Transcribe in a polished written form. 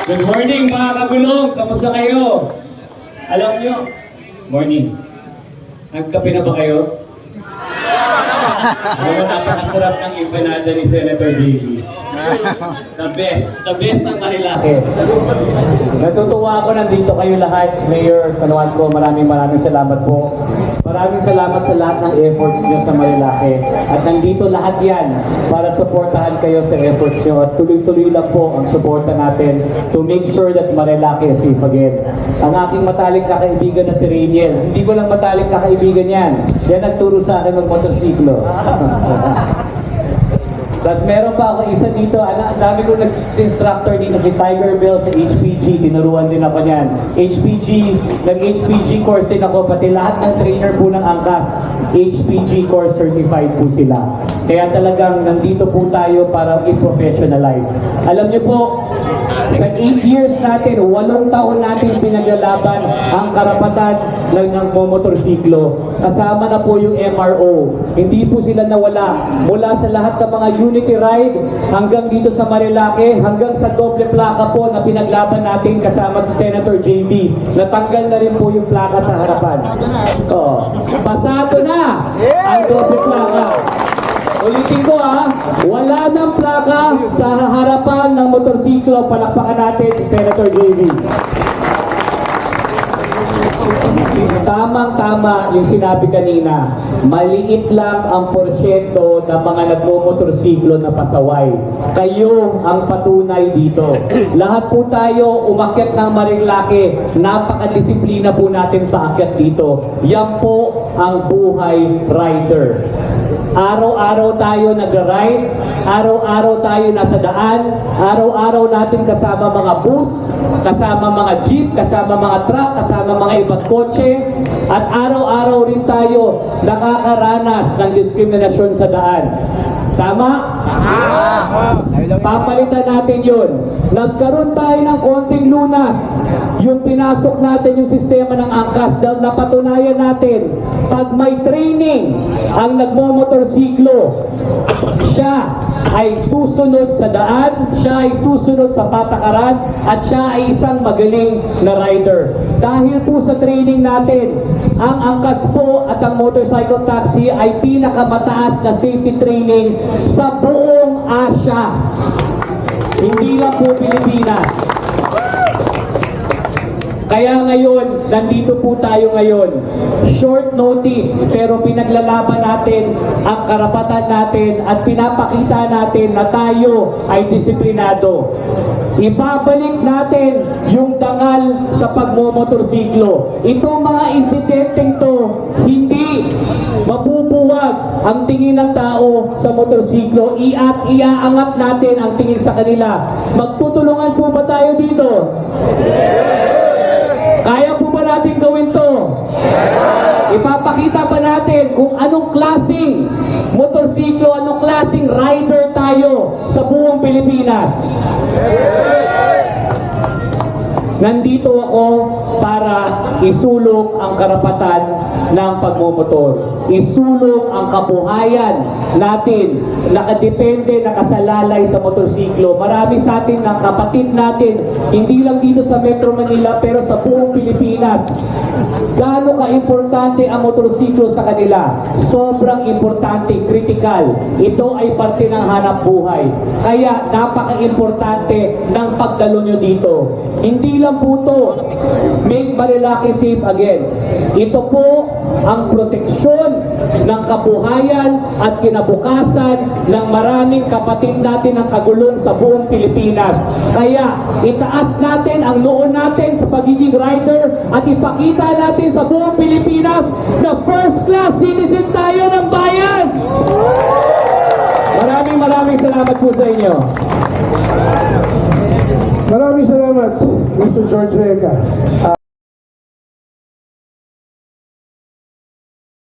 Good morning mga kagulong! Kamusta kayo? Alam nyo, morning. Nagkape na ba kayo? Alam mo, napakasarap ng empanada ni Senator JB. The best ng Marilake. Natutuwa ako nandito kayo lahat. Mayor Canuanco, maraming salamat po. Maraming salamat sa lahat ng efforts nyo sa Marilake. At nandito lahat yan para supportahan kayo sa efforts nyo. At tuloy-tuloy lang po ang suporta natin to make sure that Marilake is safe again. Ang aking matalik na kaibigan na si Rainiel, hindi ko lang matalik na kaibigan yan. Yan nagturo sa akin ng motorsiklo. Tapos meron pa ako isa dito, ang dami ko nag-instructor dito, si Tiger Bell sa HPG, tinuruan din ako niyan. Nag-HPG course din ako, pati lahat ng trainer po ng angkas, HPG course certified po sila. Kaya talagang nandito po tayo para i-professionalize. Alam niyo po, sa 8 years natin, 8 taon natin pinaglalaban ang karapatan ng motorsiklo. Kasama na po yung MRO. Hindi po sila nawala. Mula sa lahat ng mga unity ride, hanggang dito sa Marilake, hanggang sa doble plaka po na pinaglaban natin kasama si Senator JB. Natanggal na rin po yung plaka sa harapan. Pasado na ang doble plaka. Ulitin ko wala nang plaka sa harapan ng motorsiklo. Palakpakan natin si Senator JB. Tamang-tama yung sinabi kanina, maliit lang ang porsyento ng mga nagmomotorsiklo na pasaway. Kayo ang patunay dito. Lahat po tayo umakyat ng Marilake, napakadisiplina po natin paakyat dito. Yan po ang buhay rider. Araw-araw tayo nag-ride, araw-araw tayo nasa daan, araw-araw natin kasama mga bus, kasama mga jeep, kasama mga truck, kasama mga ibang kotse, at araw-araw rin tayo nakakaranas ng diskriminasyon sa daan. Tama? Papalitan natin yun. Nagkaroon tayo ng konting lunas. Yung pinasok natin yung sistema ng angkas, dahil napatunayan natin, pag may training ang nagmomotorsiklo, siya ay susunod sa daan, siya ay susunod sa patakaran, at siya ay isang magaling na rider. Dahil po sa training natin, ang angkas po at ang motorcycle taxi ay pinakamataas na safety training sa buong Asia. Hindi lang po Pilipinas. Kaya ngayon, nandito po tayo ngayon. Short notice, pero pinaglalaban natin ang karapatan natin at pinapakita natin na tayo ay disiplinado. Ibabalik natin yung dangal sa pagmomotorsiklo. Itong mga insidenteng to, hindi mabubuwag ang tingin ng tao sa motorsiklo. Iaangat natin ang tingin sa kanila. Magtutulungan po ba tayo dito? Kaya po ba natin gawin to? Ipapakita ba natin kung anong klaseng motorsiklo, anong klaseng rider tayo sa buong Pilipinas? Nandito ako para isulong ang karapatan ng pagmomotor. Isulong ang kabuhayan natin, nakadepende, nakasalalay sa motorsiklo. Marami sa atin ng kapatid natin, hindi lang dito sa Metro Manila, pero sa buong Pilipinas. Gaano ka-importante ang motorsiklo sa kanila? Sobrang importante, critical. Ito ay parte ng hanap buhay. Kaya napaka-importante ng pagdalo nyo dito. Hindi lang po ito, make Marilake safe again. Ito po ang proteksyon ng kabuhayan at kinabukasan ng maraming kapatid natin ang kagulong sa buong Pilipinas. Kaya itaas natin ang noo natin sa pagiging rider at ipakita natin sa buong Pilipinas na first class citizen tayo ng bayan. Maraming salamat po sa inyo. Maraming salamat, Mr. George Reca.